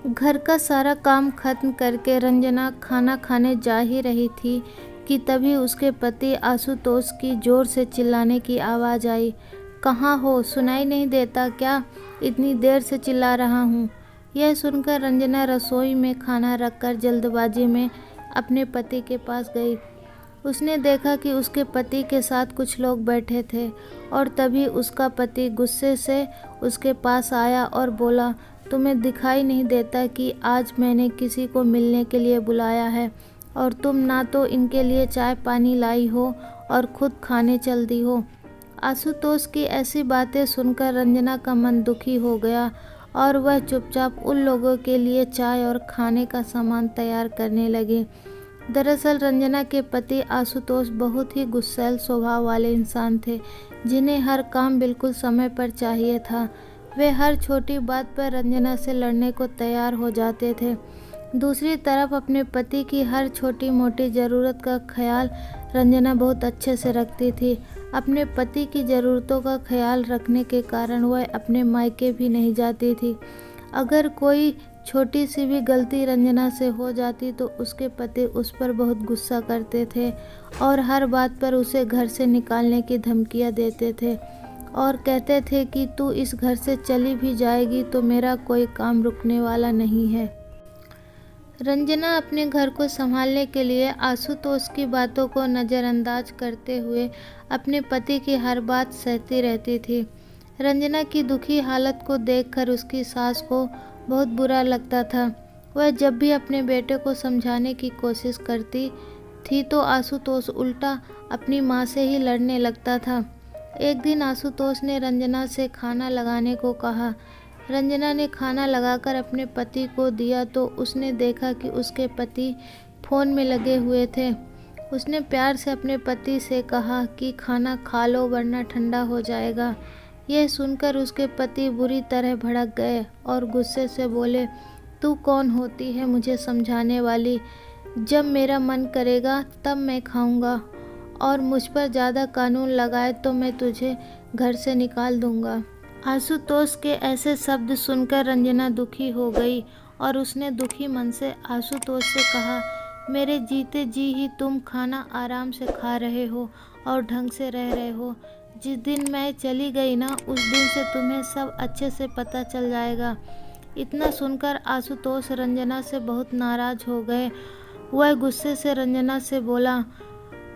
घर का सारा काम खत्म करके रंजना खाना खाने जा ही रही थी कि तभी उसके पति आशुतोष की जोर से चिल्लाने की आवाज़ आई। कहाँ हो? सुनाई नहीं देता क्या? इतनी देर से चिल्ला रहा हूँ। यह सुनकर रंजना रसोई में खाना रखकर जल्दबाजी में अपने पति के पास गई। उसने देखा कि उसके पति के साथ कुछ लोग बैठे थे और तभी उसका पति गुस्से से उसके पास आया और बोला, तुम्हें दिखाई नहीं देता कि आज मैंने किसी को मिलने के लिए बुलाया है और तुम ना तो इनके लिए चाय पानी लाई हो और खुद खाने चल दी हो। आशुतोष की ऐसी बातें सुनकर रंजना का मन दुखी हो गया और वह चुपचाप उन लोगों के लिए चाय और खाने का सामान तैयार करने लगी। दरअसल रंजना के पति आशुतोष बहुत ही गुस्सैल स्वभाव वाले इंसान थे, जिन्हें हर काम बिल्कुल समय पर चाहिए था। वे हर छोटी बात पर रंजना से लड़ने को तैयार हो जाते थे। दूसरी तरफ अपने पति की हर छोटी मोटी ज़रूरत का ख्याल रंजना बहुत अच्छे से रखती थी। अपने पति की ज़रूरतों का ख्याल रखने के कारण वह अपने मायके भी नहीं जाती थी। अगर कोई छोटी सी भी गलती रंजना से हो जाती तो उसके पति उस पर बहुत गुस्सा करते थे और हर बात पर उसे घर से निकालने की धमकियां देते थे और कहते थे कि तू इस घर से चली भी जाएगी तो मेरा कोई काम रुकने वाला नहीं है। रंजना अपने घर को संभालने के लिए आशुतोष की बातों को नज़रअंदाज करते हुए अपने पति की हर बात सहती रहती थी। रंजना की दुखी हालत को देखकर उसकी सास को बहुत बुरा लगता था। वह जब भी अपने बेटे को समझाने की कोशिश करती थी तो आशुतोष उल्टा अपनी माँ से ही लड़ने लगता था। एक दिन आशुतोष ने रंजना से खाना लगाने को कहा। रंजना ने खाना लगाकर अपने पति को दिया तो उसने देखा कि उसके पति फ़ोन में लगे हुए थे। उसने प्यार से अपने पति से कहा कि खाना खा लो वरना ठंडा हो जाएगा। यह सुनकर उसके पति बुरी तरह भड़क गए और गुस्से से बोले, तू कौन होती है मुझे समझाने वाली? जब मेरा मन करेगा तब मैं खाऊंगा और मुझ पर ज़्यादा कानून लगाए तो मैं तुझे घर से निकाल दूंगा। आशुतोष के ऐसे शब्द सुनकर रंजना दुखी हो गई और उसने दुखी मन से आशुतोष से कहा, मेरे जीते जी ही तुम खाना आराम से खा रहे हो और ढंग से रह रहे हो। जिस दिन मैं चली गई ना उस दिन से तुम्हें सब अच्छे से पता चल जाएगा। इतना सुनकर आशुतोष रंजना से बहुत नाराज़ हो गए। वह गुस्से से रंजना से बोला,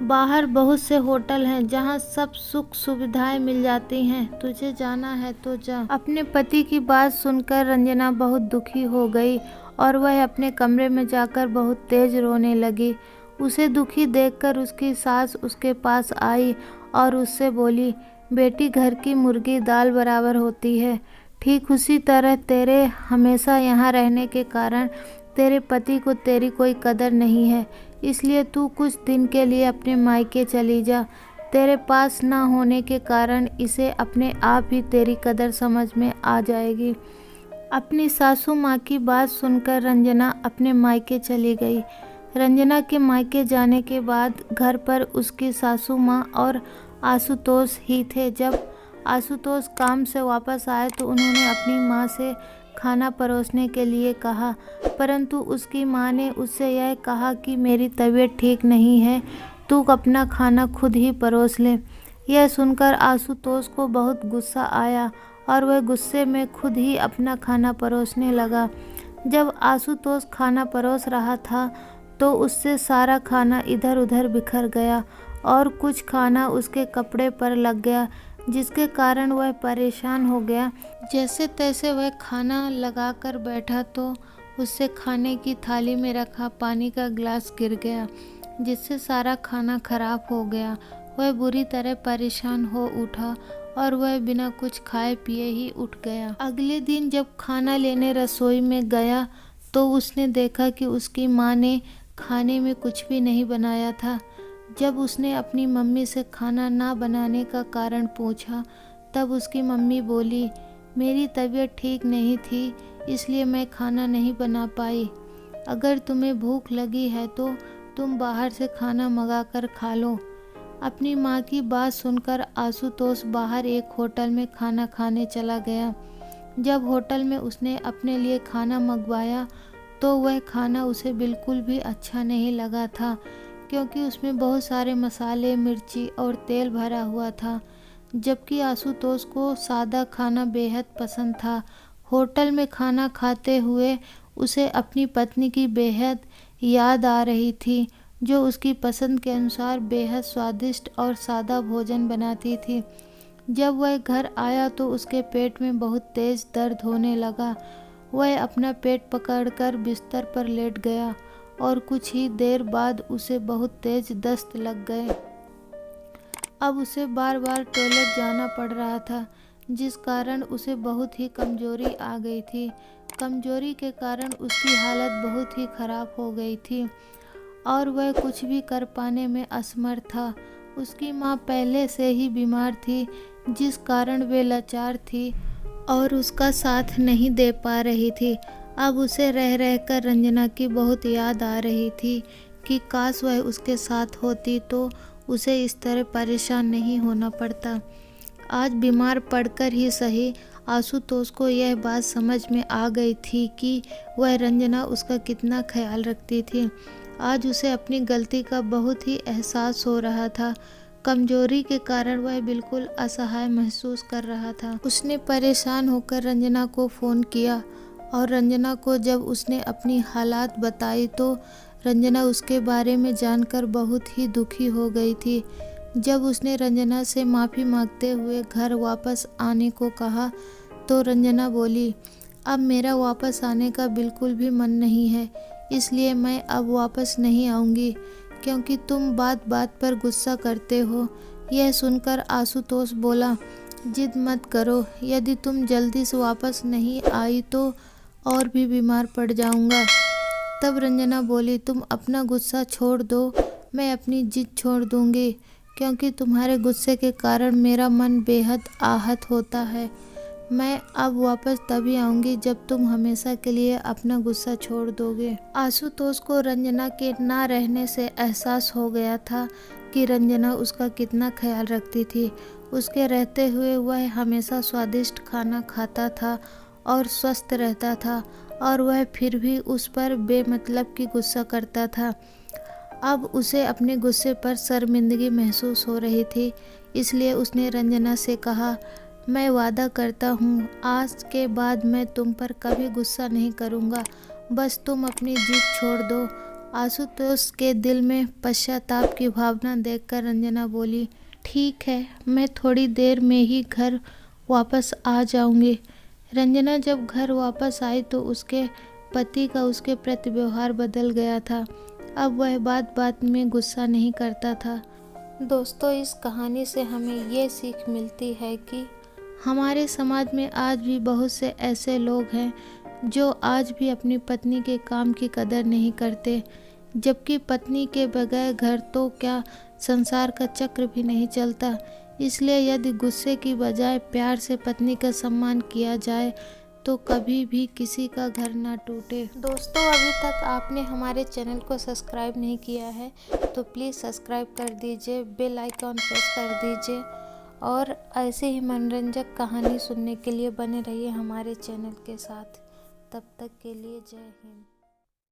बाहर बहुत से होटल हैं जहां सब सुख सुविधाएं मिल जाती हैं, तुझे जाना है तो जा। अपने पति की बात सुनकर रंजना बहुत दुखी हो गई और वह अपने कमरे में जाकर बहुत तेज रोने लगी। उसे दुखी देखकर उसकी सास उसके पास आई और उससे बोली, बेटी घर की मुर्गी दाल बराबर होती है। ठीक उसी तरह तेरे हमेशा यहाँ रहने के कारण तेरे पति को तेरी कोई कदर नहीं है, इसलिए तू कुछ दिन के लिए अपने मायके चली जा। तेरे पास ना होने के कारण इसे अपने आप ही तेरी कदर समझ में आ जाएगी। अपनी सासू माँ की बात सुनकर रंजना अपने मायके चली गई। रंजना के मायके जाने के बाद घर पर उसकी सासू माँ और आशुतोष ही थे। जब आशुतोष काम से वापस आए तो उन्होंने अपनी माँ से खाना परोसने के लिए कहा, परंतु उसकी माँ ने उससे यह कहा कि मेरी तबीयत ठीक नहीं है, तू अपना खाना खुद ही परोस ले। यह सुनकर आशुतोष को बहुत गुस्सा आया और वह गुस्से में खुद ही अपना खाना परोसने लगा। जब आशुतोष खाना परोस रहा था तो उससे सारा खाना इधर उधर बिखर गया और कुछ खाना उसके कपड़े पर लग गया, जिसके कारण वह परेशान हो गया। जैसे तैसे वह खाना लगाकर बैठा तो उससे खाने की थाली में रखा पानी का गिलास गिर गया, जिससे सारा खाना खराब हो गया। वह बुरी तरह परेशान हो उठा और वह बिना कुछ खाए पिए ही उठ गया। अगले दिन जब खाना लेने रसोई में गया तो उसने देखा कि उसकी माँ ने खाने में कुछ भी नहीं बनाया था। जब उसने अपनी मम्मी से खाना ना बनाने का कारण पूछा तब उसकी मम्मी बोली, मेरी तबीयत ठीक नहीं थी इसलिए मैं खाना नहीं बना पाई। अगर तुम्हें भूख लगी है तो तुम बाहर से खाना मंगा कर खा लो। अपनी माँ की बात सुनकर आशुतोष बाहर एक होटल में खाना खाने चला गया। जब होटल में उसने अपने लिए खाना मंगवाया तो वह खाना उसे बिल्कुल भी अच्छा नहीं लगा था, क्योंकि उसमें बहुत सारे मसाले, मिर्ची और तेल भरा हुआ था। जबकि आशुतोष को सादा खाना बेहद पसंद था। होटल में खाना खाते हुए उसे अपनी पत्नी की बेहद याद आ रही थी, जो उसकी पसंद के अनुसार बेहद स्वादिष्ट और सादा भोजन बनाती थी। जब वह घर आया तो उसके पेट में बहुत तेज दर्द होने लगा। वह अपना पेट पकड़कर बिस्तर पर लेट गया और कुछ ही देर बाद उसे बहुत तेज दस्त लग गए। अब उसे बार बार टॉयलेट जाना पड़ रहा था, जिस कारण उसे बहुत ही कमजोरी आ गई थी। कमजोरी के कारण उसकी हालत बहुत ही खराब हो गई थी और वह कुछ भी कर पाने में असमर्थ था। उसकी माँ पहले से ही बीमार थी, जिस कारण वे लाचार थी और उसका साथ नहीं दे पा रही थी। अब उसे रह रहकर रंजना की बहुत याद आ रही थी कि काश वह उसके साथ होती तो उसे इस तरह परेशान नहीं होना पड़ता। आज बीमार पड़कर ही सही, आशुतोष को यह बात समझ में आ गई थी कि वह रंजना उसका कितना ख्याल रखती थी। आज उसे अपनी गलती का बहुत ही एहसास हो रहा था। कमजोरी के कारण वह बिल्कुल असहाय महसूस कर रहा था। उसने परेशान होकर रंजना को फ़ोन किया और रंजना को जब उसने अपनी हालात बताई तो रंजना उसके बारे में जानकर बहुत ही दुखी हो गई थी। जब उसने रंजना से माफ़ी मांगते हुए घर वापस आने को कहा तो रंजना बोली, अब मेरा वापस आने का बिल्कुल भी मन नहीं है, इसलिए मैं अब वापस नहीं आऊँगी, क्योंकि तुम बात बात पर गुस्सा करते हो। यह सुनकर आशुतोष बोला, जिद मत करो, यदि तुम जल्दी से वापस नहीं आई तो और भी बीमार पड़ जाऊंगा। तब रंजना बोली, तुम अपना गुस्सा छोड़ दो, मैं अपनी जिद छोड़ दूंगी, क्योंकि तुम्हारे गुस्से के कारण मेरा मन बेहद आहत होता है। मैं अब वापस तभी आऊंगी जब तुम हमेशा के लिए अपना गुस्सा छोड़ दोगे। आशुतोष को रंजना के ना रहने से एहसास हो गया था कि रंजना उसका कितना ख्याल रखती थी। उसके रहते हुए वह हमेशा स्वादिष्ट खाना खाता था और स्वस्थ रहता था, और वह फिर भी उस पर बेमतलब की गुस्सा करता था। अब उसे अपने गुस्से पर शर्मिंदगी महसूस हो रही थी, इसलिए उसने रंजना से कहा, मैं वादा करता हूँ आज के बाद मैं तुम पर कभी गुस्सा नहीं करूँगा, बस तुम अपनी जिद छोड़ दो। आशुतोष के दिल में पश्चाताप की भावना देखकर रंजना बोली, ठीक है, मैं थोड़ी देर में ही घर वापस आ जाऊँगी। रंजना जब घर वापस आई तो उसके पति का उसके प्रति व्यवहार बदल गया था। अब वह बात बात में गुस्सा नहीं करता था। दोस्तों, इस कहानी से हमें ये सीख मिलती है कि हमारे समाज में आज भी बहुत से ऐसे लोग हैं जो आज भी अपनी पत्नी के काम की कदर नहीं करते, जबकि पत्नी के बगैर घर तो क्या संसार का चक्र भी नहीं चलता। इसलिए यदि गुस्से की बजाय प्यार से पत्नी का सम्मान किया जाए तो कभी भी किसी का घर ना टूटे। दोस्तों, अभी तक आपने हमारे चैनल को सब्सक्राइब नहीं किया है तो प्लीज़ सब्सक्राइब कर दीजिए, बेल आइकॉन प्रेस कर दीजिए और ऐसे ही मनोरंजक कहानी सुनने के लिए बने रहिए हमारे चैनल के साथ। तब तक के लिए जय हिंद।